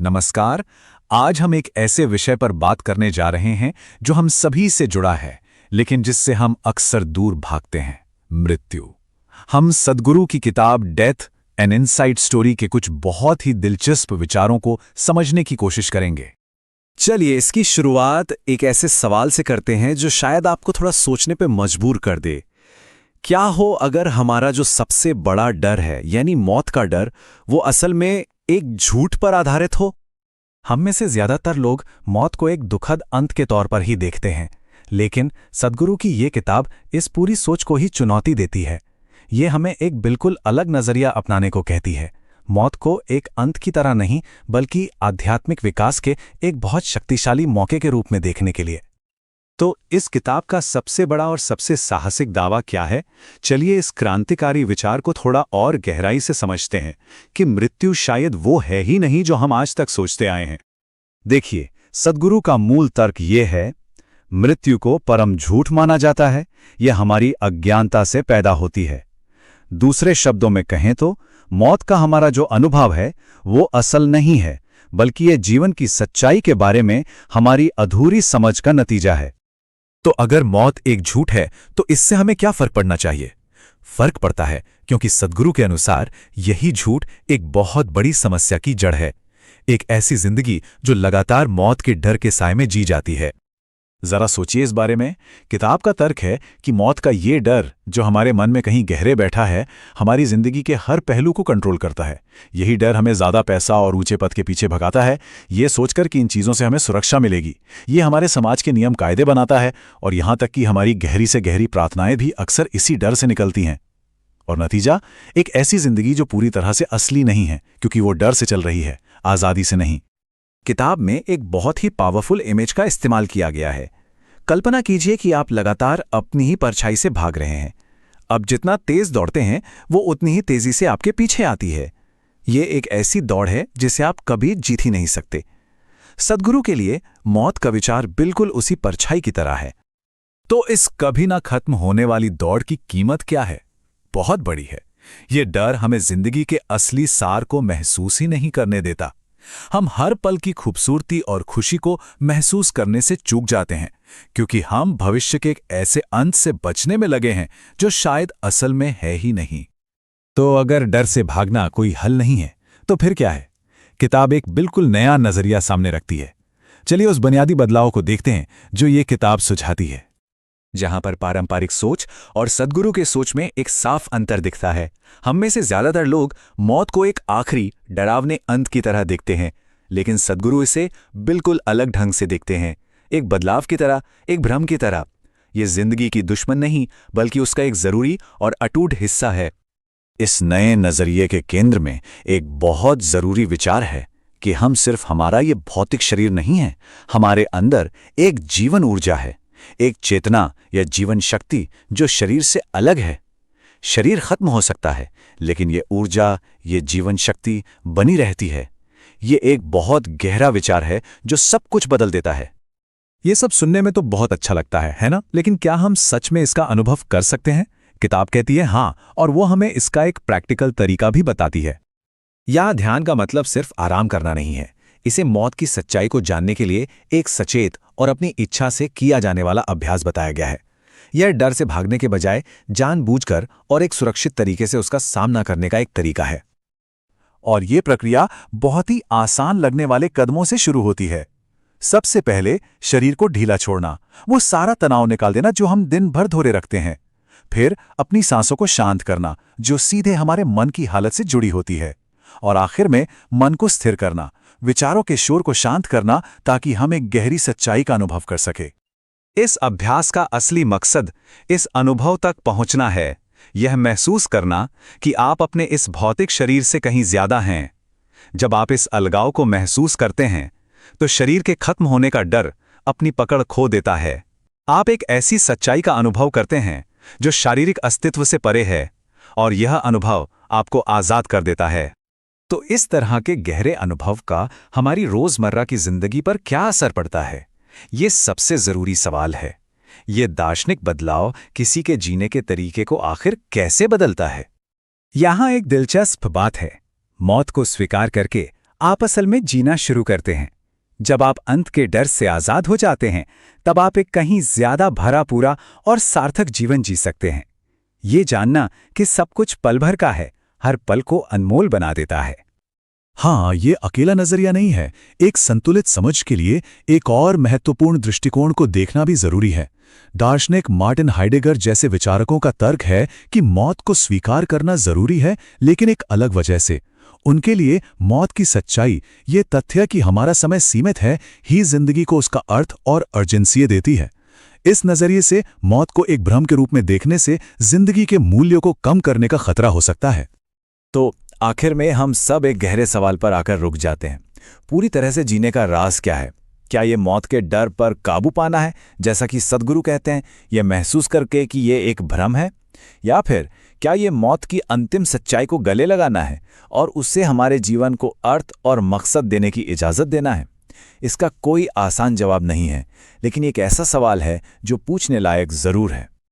नमस्कार। आज हम एक ऐसे विषय पर बात करने जा रहे हैं जो हम सभी से जुड़ा है, लेकिन जिससे हम अक्सर दूर भागते हैं, मृत्यु। हम सद्गुरु की किताब डेथ एन इनसाइड स्टोरी के कुछ बहुत ही दिलचस्प विचारों को समझने की कोशिश करेंगे। चलिए इसकी शुरुआत एक ऐसे सवाल से करते हैं जो शायद आपको थोड़ा सोचने पे मजबूर कर दे। क्या हो अगर हमारा जो सबसे बड़ा डर है यानी मौत का डर, वो असल में एक झूठ पर आधारित हो? हम में से ज्यादातर लोग मौत को एक दुखद अंत के तौर पर ही देखते हैं, लेकिन सद्गुरु की ये किताब इस पूरी सोच को ही चुनौती देती है। ये हमें एक बिल्कुल अलग नजरिया अपनाने को कहती है, मौत को एक अंत की तरह नहीं बल्कि आध्यात्मिक विकास के एक बहुत शक्तिशाली मौके के रूप में देखने के लिए। तो इस किताब का सबसे बड़ा और सबसे साहसिक दावा क्या है? चलिए इस क्रांतिकारी विचार को थोड़ा और गहराई से समझते हैं कि मृत्यु शायद वो है ही नहीं जो हम आज तक सोचते आए हैं। देखिए, सद्गुरु का मूल तर्क ये है, मृत्यु को परम झूठ माना जाता है, यह हमारी अज्ञानता से पैदा होती है। दूसरे शब्दों में कहें तो मौत का हमारा जो अनुभव है वो असल नहीं है, बल्कि यह जीवन की सच्चाई के बारे में हमारी अधूरी समझ का नतीजा है। तो अगर मौत एक झूठ है तो इससे हमें क्या फर्क पड़ना चाहिए? फर्क पड़ता है, क्योंकि सद्गुरु के अनुसार यही झूठ एक बहुत बड़ी समस्या की जड़ है। एक ऐसी जिंदगी जो लगातार मौत के डर के साए में जी जाती है। जरा सोचिए इस बारे में। किताब का तर्क है कि मौत का ये डर जो हमारे मन में कहीं गहरे बैठा है, हमारी जिंदगी के हर पहलू को कंट्रोल करता है। यही डर हमें ज्यादा पैसा और ऊंचे पद के पीछे भगाता है, ये सोचकर कि इन चीजों से हमें सुरक्षा मिलेगी। ये हमारे समाज के नियम कायदे बनाता है, और यहां तक कि हमारी गहरी से गहरी प्रार्थनाएं भी अक्सर इसी डर से निकलती हैं। और नतीजा एक ऐसी जिंदगी जो पूरी तरह से असली नहीं है, क्योंकि वो डर से चल रही है, आजादी से नहीं। किताब में एक बहुत ही पावरफुल इमेज का इस्तेमाल किया गया है। कल्पना कीजिए कि आप लगातार अपनी ही परछाई से भाग रहे हैं। अब जितना तेज दौड़ते हैं वो उतनी ही तेजी से आपके पीछे आती है। ये एक ऐसी दौड़ है जिसे आप कभी जीत ही नहीं सकते। सद्गुरु के लिए मौत का विचार बिल्कुल उसी परछाई की तरह है। तो इस कभी ना खत्म होने वाली दौड़ की कीमत क्या है? बहुत बड़ी है। ये डर हमें जिंदगी के असली सार को महसूस ही नहीं करने देता। हम हर पल की खूबसूरती और खुशी को महसूस करने से चूक जाते हैं, क्योंकि हम भविष्य के एक ऐसे अंत से बचने में लगे हैं जो शायद असल में है ही नहीं। तो अगर डर से भागना कोई हल नहीं है, तो फिर क्या है? किताब एक बिल्कुल नया नजरिया सामने रखती है। चलिए उस बुनियादी बदलाव को देखते हैं जो ये किताब सुझाती है। जहां पर पारंपरिक सोच और सद्गुरु के सोच में एक साफ अंतर दिखता है। हम में से ज्यादातर लोग मौत को एक आखिरी डरावने अंत की तरह देखते हैं, लेकिन सद्गुरु इसे बिल्कुल अलग ढंग से देखते हैं, एक बदलाव की तरह, एक भ्रम की तरह। ये जिंदगी की दुश्मन नहीं, बल्कि उसका एक जरूरी और अटूट हिस्सा है। इस नए नजरिए के केंद्र में एक बहुत जरूरी विचार है कि हम सिर्फ हमारा ये भौतिक शरीर नहीं है, हमारे अंदर एक जीवन ऊर्जा है, एक चेतना या जीवन शक्ति जो शरीर से अलग है। शरीर खत्म हो सकता है, लेकिन ये ऊर्जा, ये जीवन शक्ति बनी रहती है। ये एक बहुत गहरा विचार है जो सब कुछ बदल देता है। ये सब सुनने में तो बहुत अच्छा लगता है ना? लेकिन क्या हम सच में इसका अनुभव कर सकते हैं? किताब कहती है हाँ, और वो हमें इसका एक प्रैक्टिकल तरीका भी बताती है। यह ध्यान का मतलब सिर्फ आराम करना नहीं है। इसे मौत की सच्चाई को जानने के लिए एक सचेत और अपनी इच्छा से किया जाने वाला अभ्यास बताया गया है। यह डर से भागने के बजाय जानबूझकर और एक सुरक्षित तरीके से उसका सामना करने का एक तरीका है। और ये प्रक्रिया बहुत ही आसान लगने वाले कदमों से शुरू होती है। सबसे पहले शरीर को ढीला छोड़ना, वो सारा तनाव निकाल देना जो हम दिन भर धोरे रखते हैं। फिर अपनी सांसों को शांत करना, जो सीधे हमारे मन की हालत से जुड़ी होती है। और आखिर में मन को स्थिर करना, विचारों के शोर को शांत करना, ताकि हम एक गहरी सच्चाई का अनुभव कर सके। इस अभ्यास का असली मकसद इस अनुभव तक पहुंचना है, यह महसूस करना कि आप अपने इस भौतिक शरीर से कहीं ज्यादा हैं। जब आप इस अलगाव को महसूस करते हैं, तो शरीर के खत्म होने का डर अपनी पकड़ खो देता है। आप एक ऐसी सच्चाई का अनुभव करते हैं जो शारीरिक अस्तित्व से परे है, और यह अनुभव आपको आजाद कर देता है। तो इस तरह के गहरे अनुभव का हमारी रोजमर्रा की जिंदगी पर क्या असर पड़ता है? ये सबसे जरूरी सवाल है। ये दार्शनिक बदलाव किसी के जीने के तरीके को आखिर कैसे बदलता है? यहां एक दिलचस्प बात है। मौत को स्वीकार करके आप असल में जीना शुरू करते हैं। जब आप अंत के डर से आज़ाद हो जाते हैं, तब आप एक कहीं ज्यादा भरा पूरा और सार्थक जीवन जी सकते हैं। ये जानना कि सब कुछ पल भर का है, हर पल को अनमोल बना देता है। हाँ, ये अकेला नजरिया नहीं है। एक संतुलित समझ के लिए एक और महत्वपूर्ण दृष्टिकोण को देखना भी जरूरी है। दार्शनिक मार्टिन हाइडेगर जैसे विचारकों का तर्क है कि मौत को स्वीकार करना जरूरी है, लेकिन एक अलग वजह से। उनके लिए मौत की सच्चाई, ये तथ्य कि हमारा समय सीमित है, ही जिंदगी को उसका अर्थ और अर्जेंसी देती है। इस नजरिए से मौत को एक भ्रम के रूप में देखने से जिंदगी के मूल्यों को कम करने का खतरा हो सकता है। तो आखिर में हम सब एक गहरे सवाल पर आकर रुक जाते हैं। पूरी तरह से जीने का राज क्या है? क्या ये मौत के डर पर काबू पाना है, जैसा कि सद्गुरु कहते हैं, ये महसूस करके कि ये एक भ्रम है? या फिर क्या ये मौत की अंतिम सच्चाई को गले लगाना है और उससे हमारे जीवन को अर्थ और मकसद देने की इजाज़त देना है? इसका कोई आसान जवाब नहीं है, लेकिन एक ऐसा सवाल है जो पूछने लायक ज़रूर है।